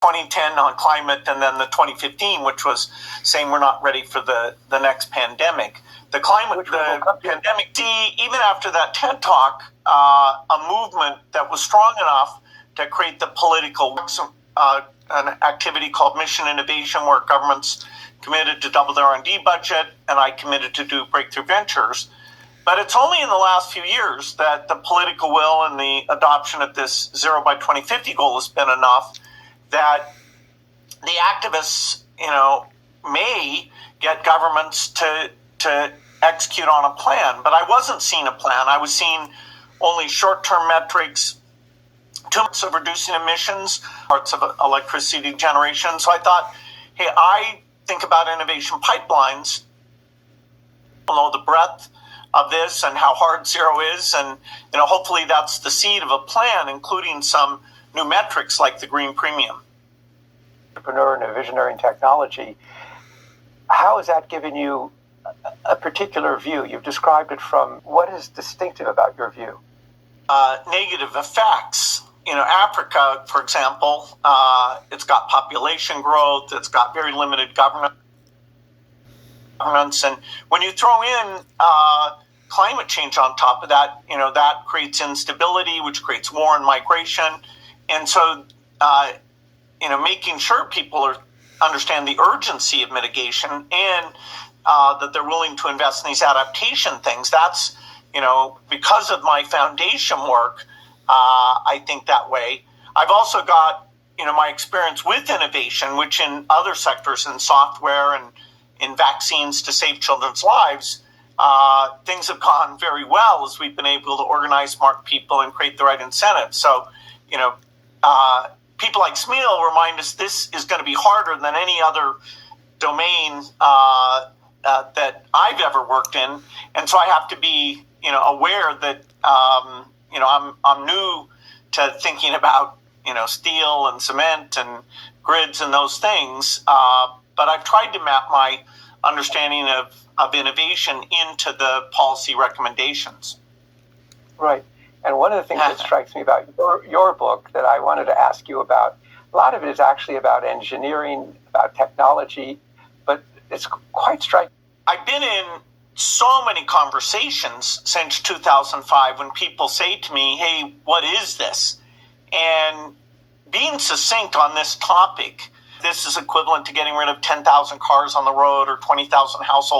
2010 on climate, and then the 2015, which was saying we're not ready for the next pandemic. The pandemic, even after that TED Talk, a movement that was strong enough to create the political an activity called Mission Innovation, where governments committed to double their R&D budget, and I committed to do breakthrough ventures. But it's only in the last few years that the political will and the adoption of this 0 by 2050 goal has been enough that the activists, may get governments to execute on a plan. But I wasn't seeing a plan. I was seeing only short-term metrics, 2 months of reducing emissions, parts of electricity generation. So I thought, hey, I think about innovation pipelines. We'll know the breadth of this and how hard zero is, and hopefully that's the seed of a plan, including some new metrics like the green premium. Entrepreneur and a visionary in technology, how has that given you a particular view? You've described it from what is distinctive about your view? Negative effects. Africa, for example, it's got population growth, it's got very limited governance, and when you throw in climate change on top of that, that creates instability, which creates war and migration. And so, making sure people understand the urgency of mitigation and that they're willing to invest in these adaptation things, that's, because of my foundation work, I think that way. I've also got, my experience with innovation, which in other sectors, in software and in vaccines to save children's lives, things have gone very well as we've been able to organize smart people and create the right incentives. So, people like Smeal remind us this is going to be harder than any other domain that I've ever worked in. And so I have to be, aware that, I'm new to thinking about, steel and cement and grids and those things. But I've tried to map my understanding of innovation into the policy recommendations. Right. And one of the things that strikes me about your book that I wanted to ask you about, a lot of it is actually about engineering, about technology, but it's quite striking. I've been in so many conversations since 2005 when people say to me, hey, what is this? And being succinct on this topic, this is equivalent to getting rid of 10,000 cars on the road or 20,000 households.